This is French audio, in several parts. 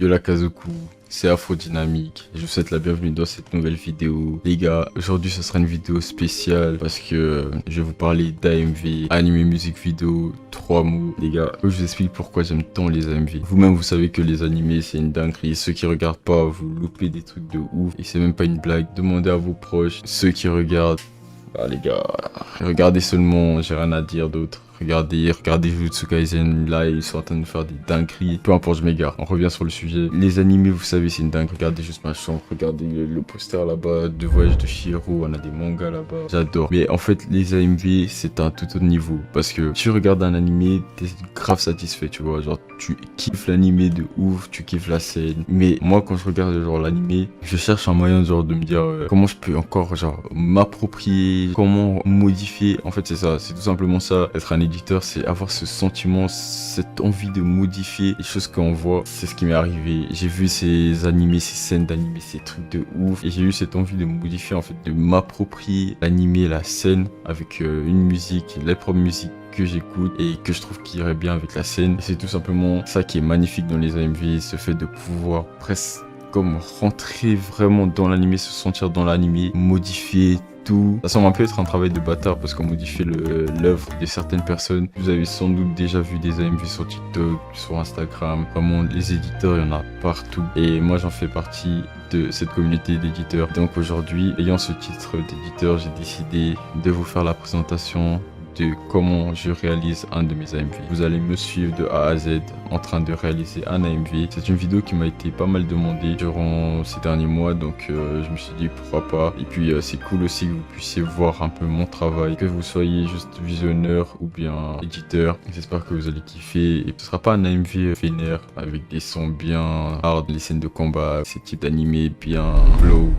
Yo la Kazoku, c'est Afrodynamique. Je vous souhaite la bienvenue dans cette nouvelle vidéo. Les gars, aujourd'hui ce sera une vidéo spéciale parce que je vais vous parler d'AMV, anime musique vidéo, 3 mots. Les gars, je vous explique pourquoi j'aime tant les AMV. Vous-même vous savez que les animés c'est une dinguerie. Ceux qui regardent pas, vous loupez des trucs de ouf. Et c'est même pas une blague. Demandez à vos proches, ceux qui regardent. Ah les gars, regardez seulement, j'ai rien à dire d'autre. Regardez Jujutsu Kaisen, là ils sont en train de faire des dingueries. Peu importe, je m'égare. On revient sur le sujet. Les animés, vous savez, c'est une dingue. Regardez juste ma chambre, regardez le poster là-bas, de Voyage de Chihiro, on a des mangas là-bas. J'adore. Mais en fait, les AMV, c'est un tout autre niveau. Parce que tu regardes un animé, t'es grave satisfait, tu vois. Genre, tu kiffes l'animé de ouf, tu kiffes la scène. Mais moi, quand je regarde genre l'animé, je cherche un moyen genre de me dire comment je peux encore genre m'approprier, comment modifier. En fait, c'est ça, c'est tout simplement ça. Être un éditeur, c'est avoir ce sentiment, cette envie de modifier les choses qu'on voit. C'est ce qui m'est arrivé. J'ai vu ces animés, ces scènes d'animé, ces trucs de ouf. Et j'ai eu cette envie de modifier, en fait, de m'approprier l'animé, la scène avec une musique, les propres musiques que j'écoute et que je trouve qui irait bien avec la scène. Et c'est tout simplement ça qui est magnifique dans les AMV, ce fait de pouvoir presque comme rentrer vraiment dans l'animé, se sentir dans l'animé, modifier tout. Ça semble un peu être un travail de bâtard parce qu'on modifie l'œuvre de certaines personnes. Vous avez sans doute déjà vu des AMV sur TikTok, sur Instagram. Vraiment, les éditeurs, il y en a partout. Et moi, j'en fais partie de cette communauté d'éditeurs. Donc aujourd'hui, ayant ce titre d'éditeur, j'ai décidé de vous faire la présentation de comment je réalise un de mes AMV. Vous allez me suivre de A à Z en train de réaliser un AMV. C'est une vidéo qui m'a été pas mal demandée durant ces derniers mois, donc je me suis dit pourquoi pas. Et puis c'est cool aussi que vous puissiez voir un peu mon travail, que vous soyez juste visionneur ou bien éditeur. J'espère que vous allez kiffer. Et ce sera pas un AMV vénère avec des sons bien hard, les scènes de combat, ces types d'animés bien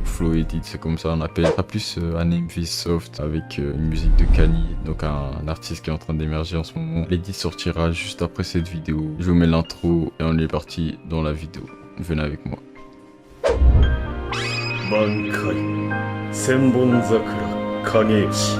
flow edit, c'est comme ça on appelle. Ce sera plus un AMV soft avec une musique de Kani, donc un artiste qui est en train d'émerger en ce moment. L'édit sortira juste après cette vidéo. Je vous mets l'intro et on est parti dans la vidéo. Venez avec moi. Bankai Senbon Sakura Kageyoshi.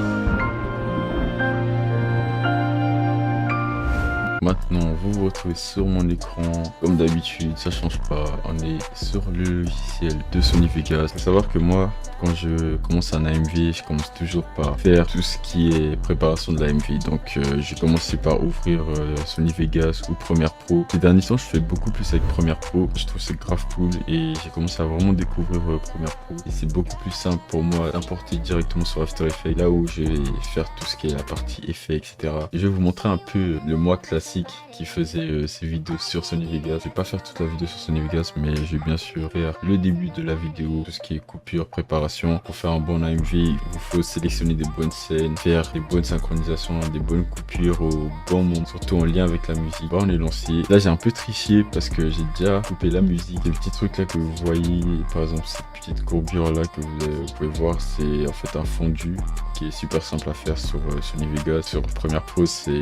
Maintenant, vous vous retrouvez sur mon écran. Comme d'habitude, ça change pas. On est sur le logiciel de Sony Vegas. Faut savoir que moi, quand je commence un AMV, je commence toujours par faire tout ce qui est préparation de l'AMV. Donc, j'ai commencé par ouvrir Sony Vegas ou Premiere Pro. Ces derniers temps, je fais beaucoup plus avec Premiere Pro. Je trouve c'est grave cool et j'ai commencé à vraiment découvrir Premiere Pro. Et c'est beaucoup plus simple pour moi d'importer directement sur After Effects, là où je vais faire tout ce qui est la partie effets, etc. Et je vais vous montrer un peu le moi classique qui faisait ces vidéos sur Sony Vegas. Je vais pas faire toute la vidéo sur Sony Vegas, mais je vais bien sûr faire le début de la vidéo, tout ce qui est coupure, préparation. Pour faire un bon AMV, il vous faut sélectionner des bonnes scènes, faire des bonnes synchronisations, des bonnes coupures au bon moment, surtout en lien avec la musique. Bon, on est lancé. Là, j'ai un peu triché parce que j'ai déjà coupé la musique. Ces petits trucs là que vous voyez, par exemple cette petite courbure là que vous pouvez voir, c'est en fait un fondu qui est super simple à faire sur Sony Vegas. Sur Premiere Pro, c'est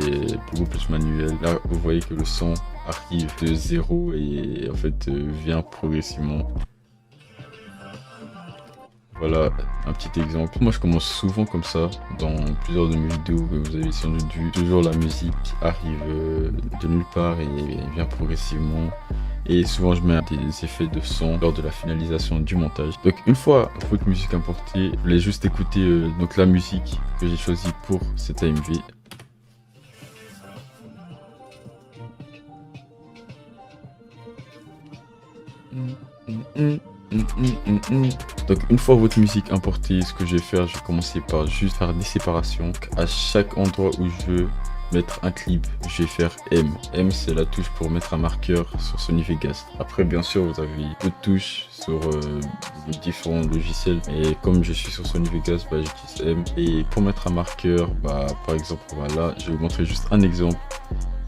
beaucoup plus manuel. Là, vous voyez que le son arrive de 0 et en fait vient progressivement. Voilà un petit exemple. Moi je commence souvent comme ça dans plusieurs de mes vidéos que vous avez sans doute vu. Toujours la musique arrive de nulle part et vient progressivement. Et souvent je mets des effets de son lors de la finalisation du montage. Donc une fois votre musique importée, vous voulez juste écouter donc la musique que j'ai choisie pour cet AMV. Donc une fois votre musique importée, ce que je vais faire, je vais commencer par juste faire des séparations. Donc, à chaque endroit où je veux mettre un clip, je vais faire M. M, c'est la touche pour mettre un marqueur sur Sony Vegas. Après, bien sûr, vous avez peu de touches sur les différents logiciels. Et comme je suis sur Sony Vegas, bah, j'utilise M. Et pour mettre un marqueur, bah, par exemple, voilà, je vais vous montrer juste un exemple.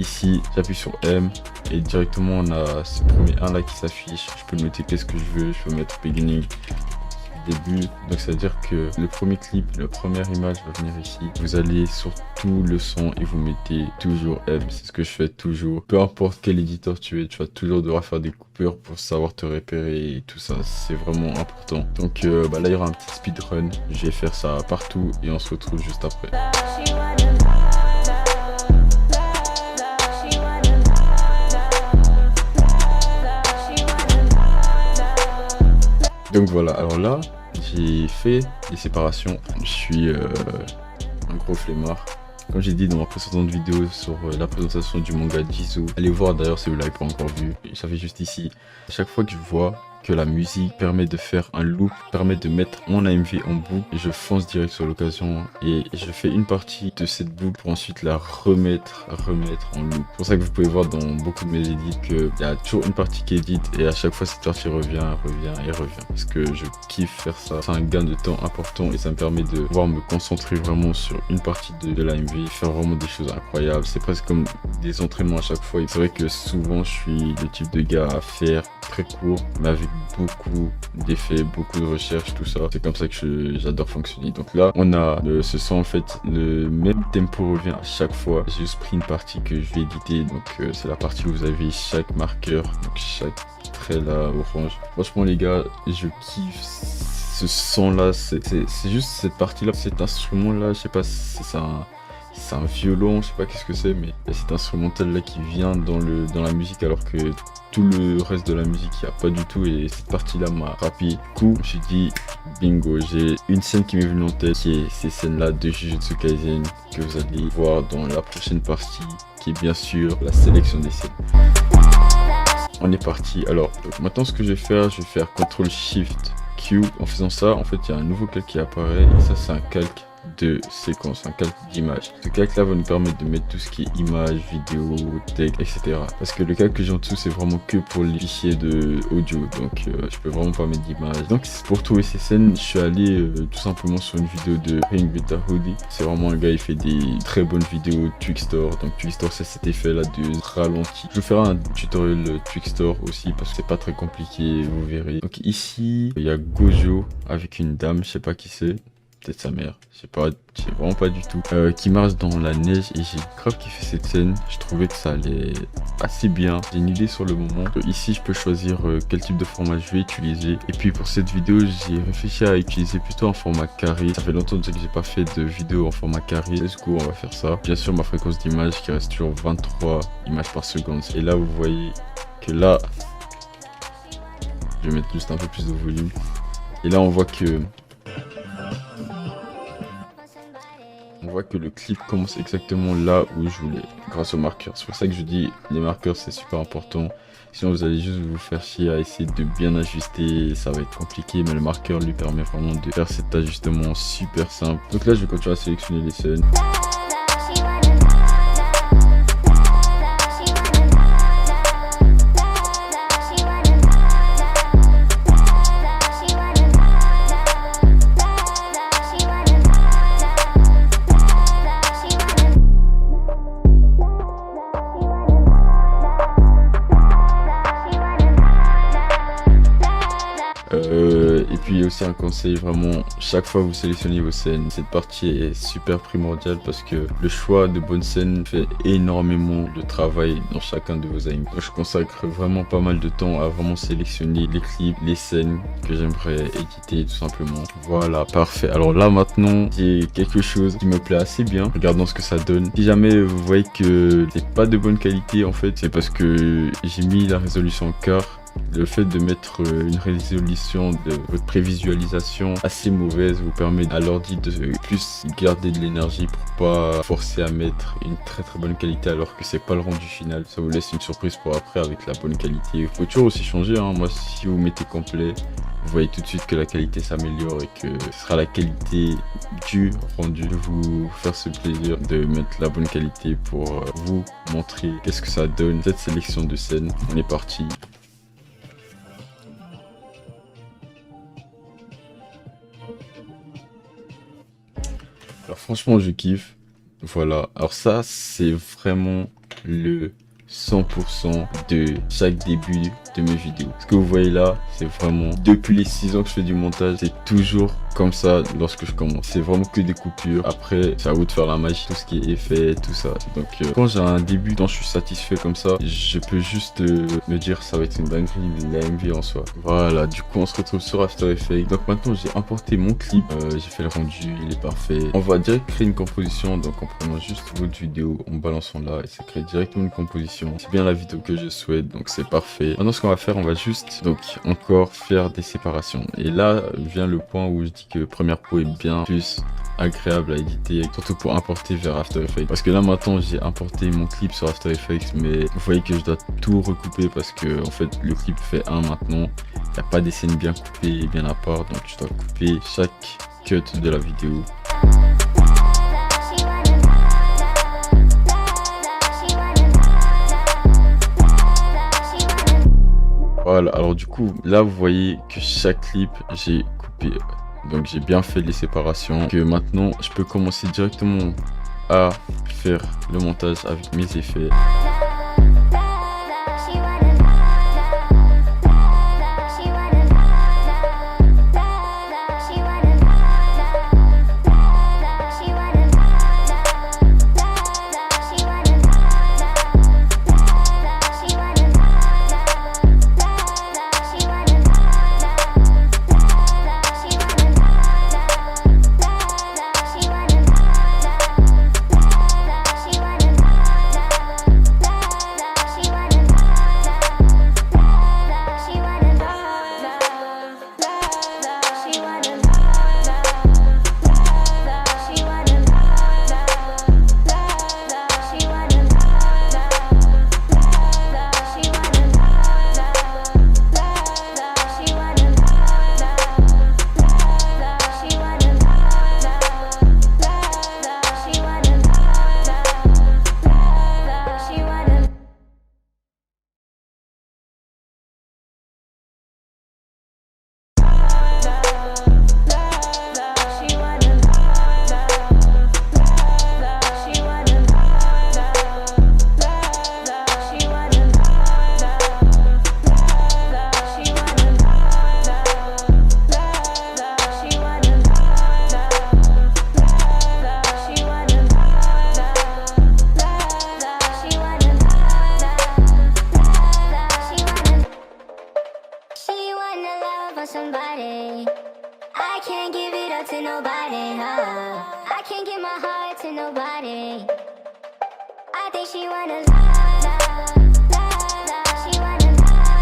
Ici, j'appuie sur M et directement on a ce premier 1 là qui s'affiche. Je peux noter qu'est-ce que je veux. Je peux mettre beginning, début. Donc ça veut dire que le premier clip, la première image va venir ici. Vous allez sur tout le son et vous mettez toujours M. C'est ce que je fais toujours. Peu importe quel éditeur tu es, tu vas toujours devoir faire des coupures pour savoir te repérer et tout ça. C'est vraiment important. Donc là il y aura un petit speedrun. Je vais faire ça partout et on se retrouve juste après. Donc voilà, alors là, j'ai fait des séparations. Je suis un gros flemmard. Comme j'ai dit dans ma précédente vidéo sur la présentation du manga Jizo, allez voir d'ailleurs si vous ne l'avez pas encore vu, j'avais juste ici. À chaque fois que je vois que la musique permet de faire un loop, permet de mettre mon AMV en boucle, je fonce direct sur l'occasion et je fais une partie de cette boucle pour ensuite la remettre en loop. C'est pour ça que vous pouvez voir dans beaucoup de mes edits qu'il y a toujours une partie qui est édite et à chaque fois cette partie revient. Parce que je kiffe faire ça. C'est un gain de temps important et ça me permet de pouvoir me concentrer vraiment sur une partie de l'AMV, faire vraiment des choses incroyables. C'est presque comme des entraînements à chaque fois. Et c'est vrai que souvent je suis le type de gars à faire très court, mais avec beaucoup d'effets, beaucoup de recherches, tout ça. C'est comme ça que j'adore fonctionner. Donc là, on a ce son en fait, le même tempo revient à chaque fois. J'ai juste pris une partie que je vais éditer. Donc c'est la partie où vous avez chaque marqueur, donc chaque trait là orange. Franchement les gars, je kiffe ce son là. C'est juste cette partie là, cet instrument là, je sais pas si c'est un violon, je sais pas qu'est-ce que c'est, mais il y a cet instrumental là qui vient dans la musique alors que tout le reste de la musique il n'y a pas du tout, et cette partie là m'a rappelé. Du coup je me suis dit bingo, j'ai une scène qui m'est venue en tête qui est ces scènes là de Jujutsu Kaisen que vous allez voir dans la prochaine partie, qui est bien sûr la sélection des scènes. On est parti. Alors maintenant ce que je vais faire CTRL SHIFT Q. En faisant ça, en fait il y a un nouveau calque qui apparaît et ça c'est un calque de séquence, un calque d'image. Ce calque là va nous permettre de mettre tout ce qui est image, vidéo, texte, etc. Parce que le calque que j'ai en dessous c'est vraiment que pour les fichiers de audio, donc je peux vraiment pas mettre d'image. Donc pour trouver ces scènes, je suis allé tout simplement sur une vidéo de Ring Beta Hoodie. C'est vraiment un gars, il fait des très bonnes vidéos Twixtor. Donc Twixtor c'est cet effet là de ralenti. Je vous ferai un tutoriel Twixtor aussi parce que c'est pas très compliqué, vous verrez. Donc ici il y a Gojo avec une dame, je sais pas qui c'est. Peut-être sa mère, je sais vraiment pas du tout, qui marche dans la neige, et j'ai grave kiffé cette scène. Je trouvais que ça allait assez bien. J'ai une idée sur le moment. Ici je peux choisir quel type de format je vais utiliser, et puis pour cette vidéo j'ai réfléchi à utiliser plutôt un format carré. Ça fait longtemps que j'ai pas fait de vidéo en format carré. Du coup on va faire ça. Bien sûr ma fréquence d'image qui reste toujours 23 images par seconde, et là vous voyez que là je vais mettre juste un peu plus de volume, et là on voit que le clip commence exactement là où je voulais, grâce aux marqueurs. C'est pour ça que je dis les marqueurs c'est super important. Sinon vous allez juste vous faire chier à essayer de bien ajuster, ça va être compliqué, mais le marqueur lui permet vraiment de faire cet ajustement super simple. Donc là je vais continuer à sélectionner les scènes. Et puis aussi un conseil, vraiment chaque fois que vous sélectionnez vos scènes, cette partie est super primordiale parce que le choix de bonnes scènes fait énormément de travail dans chacun de vos animes. Je consacre vraiment pas mal de temps à vraiment sélectionner les clips, les scènes que j'aimerais éditer tout simplement. Voilà, parfait. Alors là maintenant j'ai quelque chose qui me plaît assez bien. Regardons ce que ça donne. Si jamais vous voyez que c'est pas de bonne qualité, en fait c'est parce que j'ai mis la résolution en quart. Le fait de mettre une résolution de votre prévisualisation assez mauvaise vous permet à l'ordi de plus garder de l'énergie pour pas forcer à mettre une très bonne qualité alors que c'est pas le rendu final. Ça vous laisse une surprise pour après avec la bonne qualité. Il faut toujours aussi changer, hein. Moi si vous mettez complet, vous voyez tout de suite que la qualité s'améliore et que ce sera la qualité du rendu. Je vais vous faire ce plaisir de mettre la bonne qualité pour vous montrer qu'est-ce que ça donne cette sélection de scènes. On est parti. Alors franchement je kiffe. Voilà, alors ça c'est vraiment le 100% de chaque début de mes vidéos. Ce que vous voyez là, c'est vraiment depuis les 6 ans que je fais du montage, c'est toujours comme ça lorsque je commence. C'est vraiment que des coupures. Après, c'est à vous de faire la magie, tout ce qui est effet, tout ça. Donc quand j'ai un début dont je suis satisfait comme ça, je peux juste me dire ça va être une dinguerie, l'AMV en soi. Voilà, du coup on se retrouve sur After Effects. Donc maintenant j'ai importé mon clip, j'ai fait le rendu, il est parfait. On va direct créer une composition, donc en prenant juste votre vidéo, en balançant là, et ça crée directement une composition. séparation. C'est bien la vidéo que je souhaite, donc c'est parfait. Maintenant, ce qu'on va faire, on va juste donc encore faire des séparations. Et là vient le point où je dis que Premiere Pro est bien plus agréable à éditer, surtout pour importer vers After Effects. Parce que là maintenant j'ai importé mon clip sur After Effects, mais vous voyez que je dois tout recouper parce que en fait le clip fait 1 maintenant. Il n'y a pas des scènes bien coupées et bien à part, donc je dois couper chaque cut de la vidéo. Voilà, alors du coup, là vous voyez que chaque clip j'ai coupé. Donc j'ai bien fait les séparations. Que maintenant je peux commencer directement à faire le montage avec mes effets. Somebody, I can't give it up to nobody. I can't give my heart to nobody. I think she wanna love, love, love, love. She wanna love,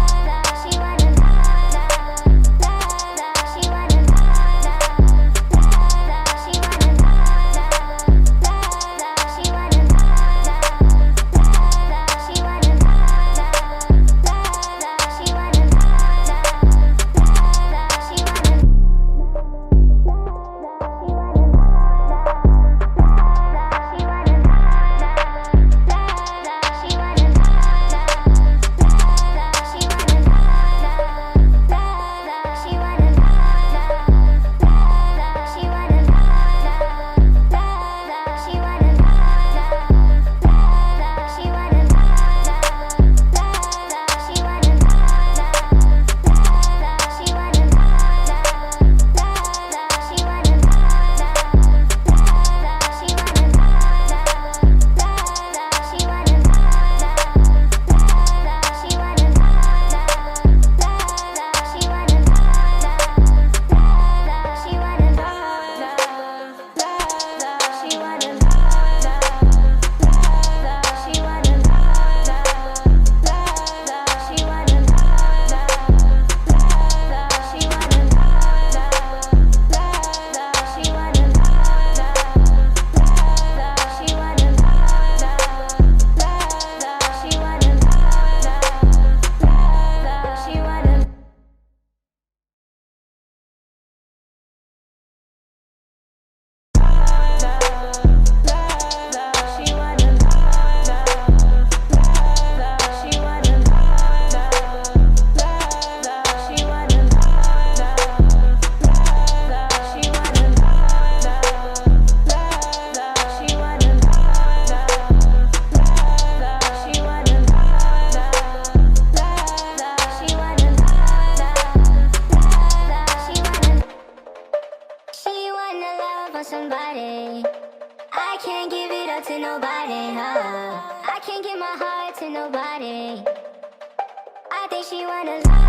love, love. She wanna love, love, love. She wanna love, love, love. She wanna love, love, love. She wanna love, love, love. She wanna love, love, love. She wanna somebody. I can't give it up to nobody. I can't give my heart to nobody. I think she wanna love.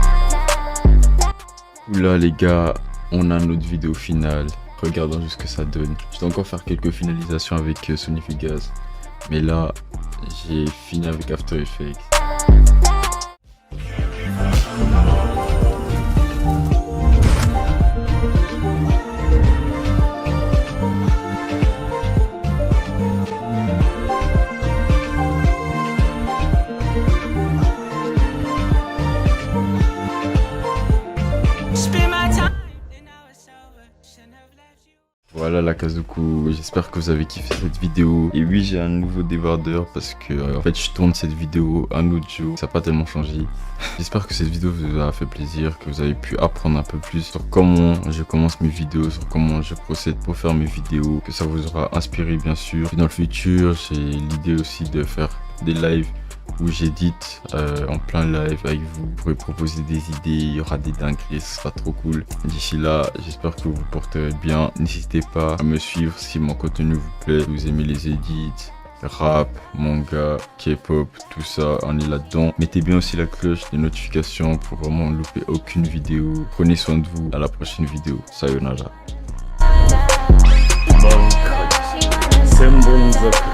Oula les gars, on a notre vidéo finale. Regardons juste ce que ça donne. Je dois encore faire quelques finalisations avec Sony Vegas. Mais là, j'ai fini avec After Effects. Voilà la Kazoku, j'espère que vous avez kiffé cette vidéo. Et oui, j'ai un nouveau débardeur parce que en fait je tourne cette vidéo un autre jour, ça n'a pas tellement changé. J'espère que cette vidéo vous a fait plaisir, que vous avez pu apprendre un peu plus sur comment je commence mes vidéos, sur comment je procède pour faire mes vidéos, que ça vous aura inspiré bien sûr. Et dans le futur, j'ai l'idée aussi de faire des lives où j'édite en plein live avec vous. Vous pourrez proposer des idées, il y aura des dingueries, ce sera trop cool. D'ici là, j'espère que vous vous porterez bien. N'hésitez pas à me suivre si mon contenu vous plaît, si vous aimez les edits, rap, manga, K-pop, tout ça, on est là-dedans. Mettez bien aussi la cloche des notifications pour vraiment ne louper aucune vidéo. Prenez soin de vous, à la prochaine vidéo. Sayonara. 満開千本桜